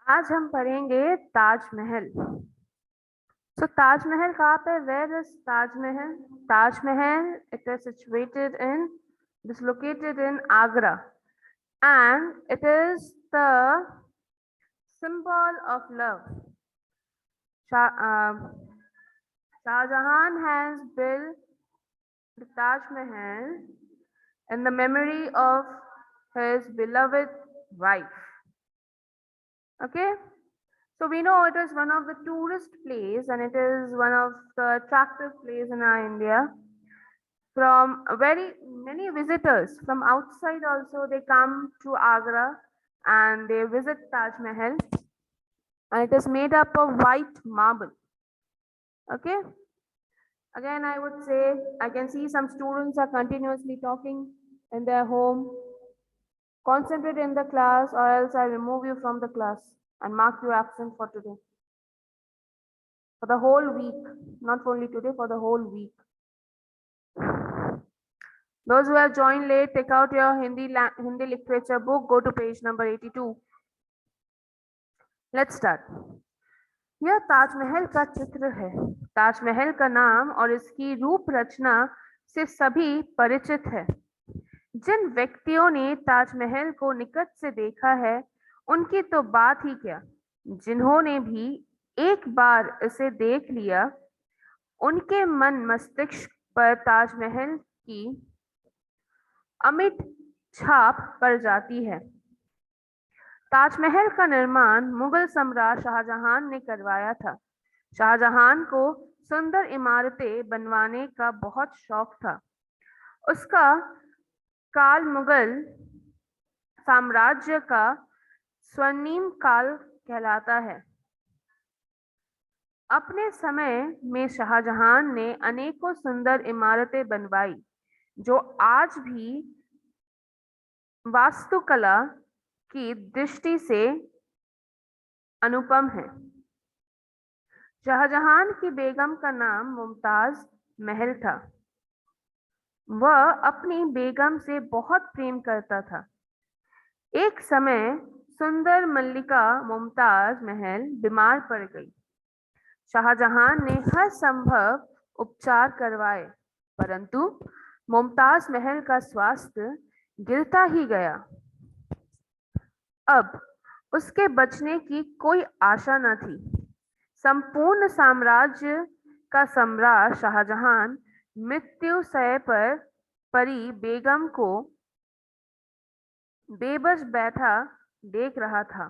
आज हम पढ़ेंगे ताजमहल। So ताजमहल कहाँ पे? Where is Taj Mahal? Taj Mahal, it is located in Agra, and it is the symbol of love. Shahjahan has built the Taj Mahal in the memory of his beloved wife. Okay, so we know it is one of the tourist place and it is one of the attractive place in our India. From very many visitors from outside also they come to Agra and they visit Taj Mahal, and it is made up of white marble. Okay, again I would say I can see some students are continuously talking in their home. Concentrate in the class or else I remove you from the class and mark you absent for today. For the whole week, not only today, for the whole week. Those who have joined late, take out your Hindi literature book, go to page number 82. Let's start. यह ताजमहल का चित्र है। ताजमहल का नाम और इसकी रूप रचना से सभी परिचित है। जिन व्यक्तियों ने ताजमहल को निकट से देखा है उनकी तो बात ही क्या, जिन्होंने भी एक बार इसे देख लिया उनके मन मस्तिष्क पर ताजमहल की अमिट छाप पड़ जाती है। ताजमहल का निर्माण मुगल सम्राट शाहजहां ने करवाया था। शाहजहां को सुंदर इमारतें बनवाने का बहुत शौक था। उसका काल मुगल साम्राज्य का स्वर्णिम काल कहलाता है। अपने समय में शाहजहां ने अनेकों सुंदर इमारतें बनवाई जो आज भी वास्तुकला की दृष्टि से अनुपम है। शाहजहां की बेगम का नाम मुमताज महल था। वह अपनी बेगम से बहुत प्रेम करता था। एक समय सुंदर मल्लिका मुमताज महल बीमार पड़ गई। शाहजहां ने हर संभव उपचार करवाए, परंतु मुमताज महल का स्वास्थ्य गिरता ही गया। अब उसके बचने की कोई आशा न थी। संपूर्ण साम्राज्य का सम्राट शाहजहां मृत्युशय पर परी बेगम को बेबस बैठा देख रहा था।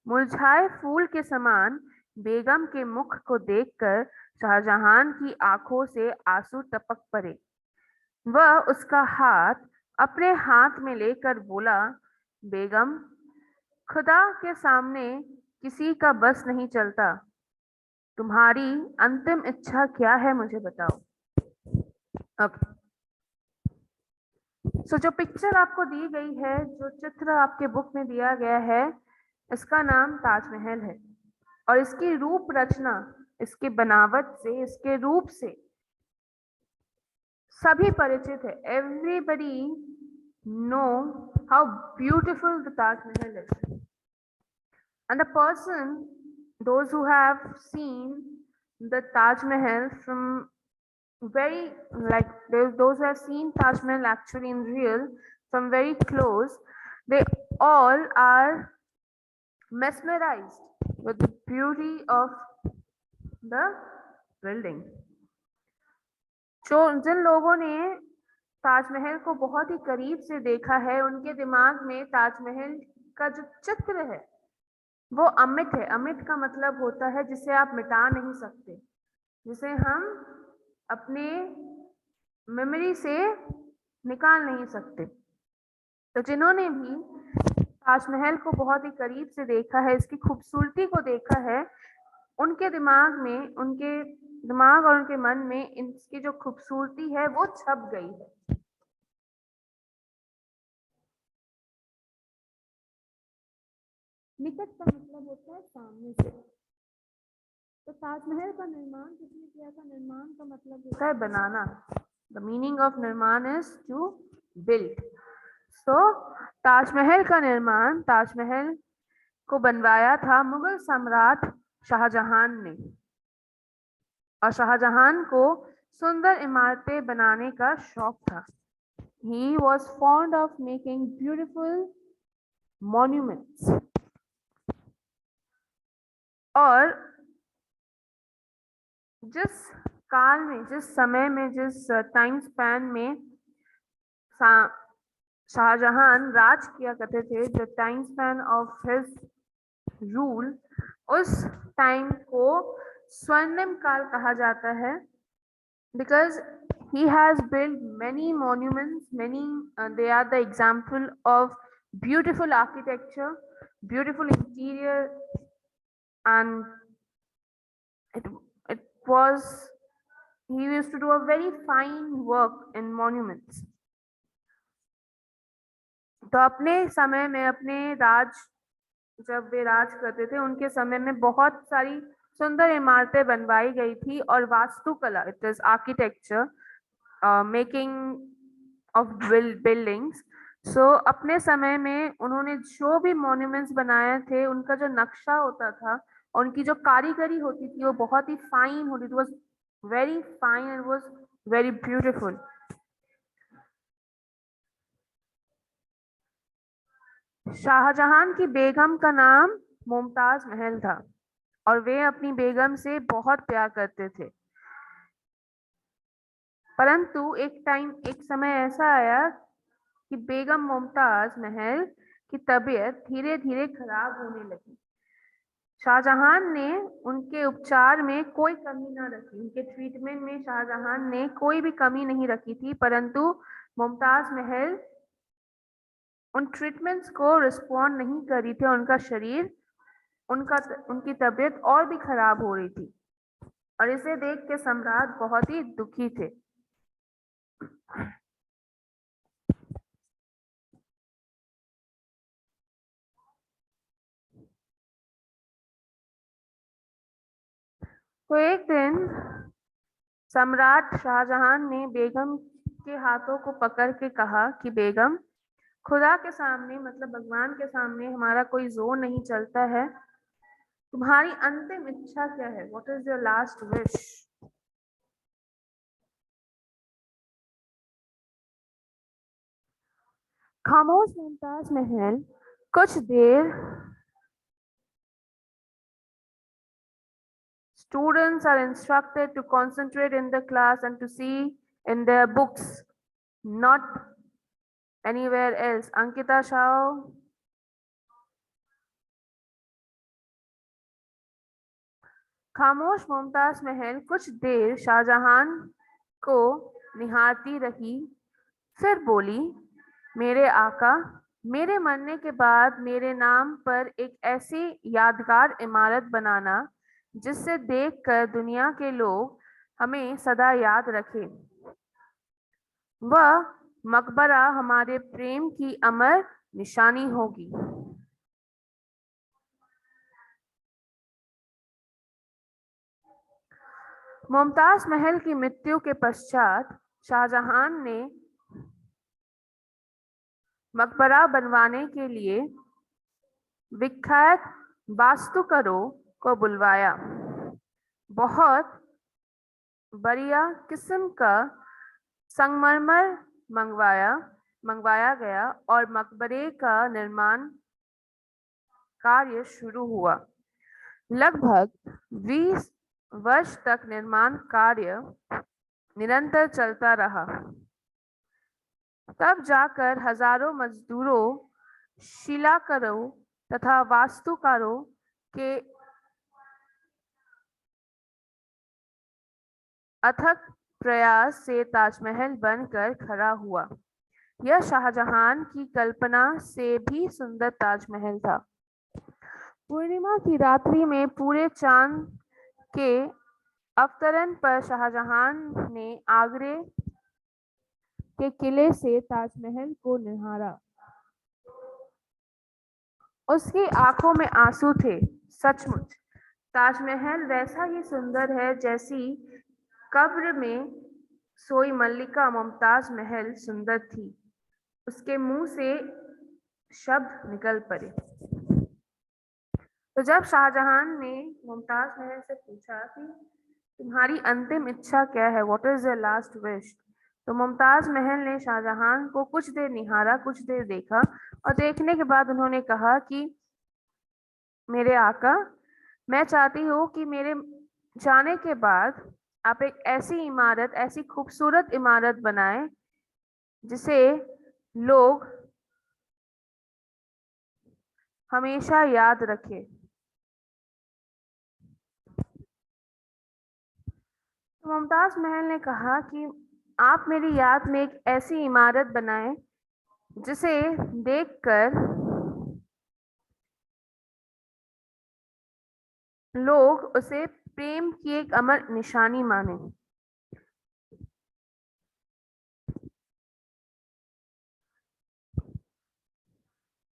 मुरझाए फूल के समान बेगम के मुख को देखकर शाहजहां की आंखों से आंसू टपक पड़े। वह उसका हाथ अपने हाथ में लेकर बोला, बेगम, खुदा के सामने किसी का बस नहीं चलता। तुम्हारी अंतिम इच्छा क्या है मुझे बताओ। ओके, सो जो पिक्चर आपको दी गई है, जो चित्र आपके बुक में दिया गया है, इसका नाम ताजमहल है और इसकी रूप रचना, इसकी बनावट से, इसके रूप से सभी परिचित है। Everybody know how beautiful the Taj Mahal is, and the person, those who have seen the Taj Mahal from very, like those who have seen Taj Mahal actually in real from very close, they all are mesmerized with the beauty of the building. जिन लोगों ने ताजमहल को बहुत ही करीब से देखा है उनके दिमाग में ताजमहल का जो चित्र है वो अमिट है। अमिट का मतलब होता है जिसे आप मिटा नहीं सकते, जिसे हम अपने मेमोरी से निकाल नहीं सकते। तो जिन्होंने भी ताजमहल को बहुत ही करीब से देखा है, इसकी खूबसूरती को देखा है, उनके दिमाग में, उनके दिमाग और उनके मन में इसकी जो खूबसूरती है वो छप गई है। निकट का मतलब होता है सामने से। तो ताजमहल का निर्माण किसने किया था? निर्माण का मतलब होता है बनाना। द मीनिंग ऑफ निर्माण इज टू बिल्ड। तो ताजमहल का निर्माण, ताजमहल को बनवाया था मुगल सम्राट शाहजहां ने। और शाहजहां को सुंदर इमारतें बनाने का शौक था। He was fond of making beautiful monuments. और जिस काल में, जिस समय में, जिस टाइम स्पैन में शाहजहां राज किया करते थे, the time span of his rule, उस टाइम को स्वर्णिम काल कहा जाता है, because he has built many monuments, they are the example of beautiful architecture, beautiful interior, and it, it was, he used to do a very fine work in monuments. तो अपने समय में, अपने राज, जब वे राज करते थे, उनके समय में बहुत सारी सुंदर इमारतें बनवाई गई थी। और वास्तुकला, it is architecture, making of buildings. So अपने समय में उन्होंने जो भी मॉन्यूमेंट्स बनाए थे, उनका जो नक्शा होता था, उनकी जो कारीगरी होती थी, वो बहुत ही फाइन होती थी। Was very fine and was very beautiful. Shahjahan की बेगम का नाम मुमताज महल था और वे अपनी बेगम से बहुत प्यार करते थे। परंतु एक समय ऐसा आया कि बेगम मुमताज महल की तबीयत धीरे धीरे खराब होने लगी। शाहजहां ने उनके उपचार में कोई कमी न रखी, उनके ट्रीटमेंट में शाहजहां ने कोई भी कमी नहीं रखी थी, परंतु मुमताज महल उन ट्रीटमेंट्स को रिस्पॉन्ड नहीं कर रही थी। उनका शरीर, उनकी तबीयत और भी खराब हो रही थी और इसे देख के सम्राट बहुत ही दुखी थे। तो एक दिन सम्राट शाहजहां ने बेगम के हाथों को पकड़ के कहा कि बेगम, खुदा के सामने, मतलब भगवान के सामने हमारा कोई जोर नहीं चलता है। तुम्हारी अंतिम इच्छा क्या है? What is your last wish? खामोश मुमताज महल कुछ देर, students are instructed to concentrate in the class and to see in their books, not anywhere else. Ankita Shah. खामोश मुमताज महल कुछ देर शाहजहां को निहारती रही, फिर बोली, मेरे आका, मेरे मरने के बाद मेरे नाम पर एक ऐसी यादगार इमारत बनाना जिससे देखकर दुनिया के लोग हमें सदा याद रखें। वह मकबरा हमारे प्रेम की अमर निशानी होगी। मुमताज महल की मृत्यु के पश्चात शाहजहां ने मकबरा बनवाने के लिए विख्यात वास्तुकारों को बुलवाया। बहुत बढ़िया किस्म का संगमरमर मंगवाया गया और मकबरे का निर्माण कार्य शुरू हुआ। लगभग 20 वर्ष तक निर्माण कार्य निरंतर चलता रहा। तब जाकर हजारों मजदूरों, शिलाकारों तथा वास्तुकारों के अथक प्रयास से ताजमहल बनकर खड़ा हुआ। यह शाहजहां की कल्पना से भी सुंदर ताजमहल था। पूर्णिमा की रात्रि में पूरे चांद के अवतरण पर शाहजहां ने आगरे के किले से ताजमहल को निहारा। उसकी आंखों में आंसू थे। सचमुच ताजमहल वैसा ही सुंदर है जैसी कब्र में सोई मल्लिका मुमताज महल सुंदर थी। उसके मुंह से शब्द निकल पड़े। तो जब शाहजहां ने मुमताज महल से पूछा कि तुम्हारी अंतिम इच्छा क्या है, what is your last wish, तो मुमताज महल ने शाहजहां को कुछ देर निहारा, कुछ देर देखा, और देखने के बाद उन्होंने कहा कि मेरे आका, मैं चाहती हूँ कि मेरे जाने के बाद आप एक ऐसी इमारत, ऐसी खूबसूरत इमारत बनाएं जिसे लोग हमेशा याद रखें। तो मुमताज महल ने कहा कि आप मेरी याद में एक ऐसी इमारत बनाएं जिसे देखकर लोग उसे प्रेम की एक अमर निशानी माने।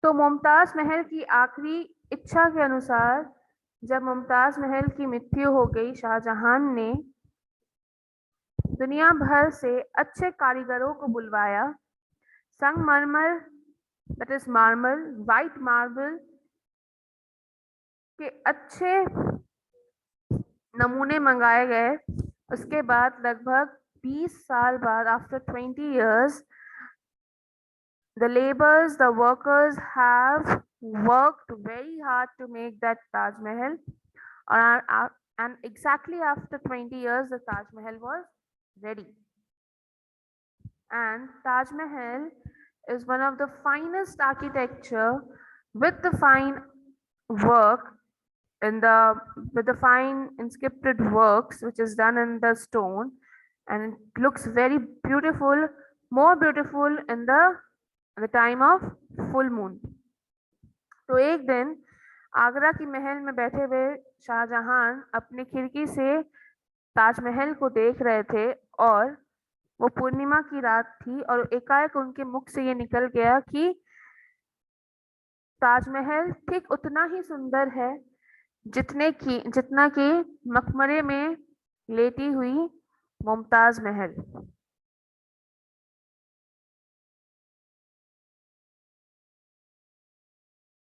तो मुमताज महल की आखिरी इच्छा के अनुसार जब मुमताज महल की मृत्यु हो गई, शाहजहां ने दुनिया भर से अच्छे कारीगरों को बुलवाया। संगमरमर, that is marble, white marble के अच्छे नमूने मंगाए गए। उसके बाद लगभग 20 साल बाद, after 20 years, the laborers, the workers have worked very hard to make that Taj Mahal. And exactly after 20 years, the Taj Mahal was ready. And Taj Mahal is one of the finest architecture with the fine work in the with the fine inscripted works which is done in the stone, and it looks very beautiful, more beautiful in the time of full moon. तो एक दिन आगरा की महल में बैठे हुए शाहजहां अपनी खिड़की से ताजमहल को देख रहे थे, और वो पूर्णिमा की रात थी, और एकाएक उनके मुख से ये निकल गया कि ताजमहल ठीक उतना ही सुंदर है जितना कि मकबरे में लेटी हुई मुमताज महल।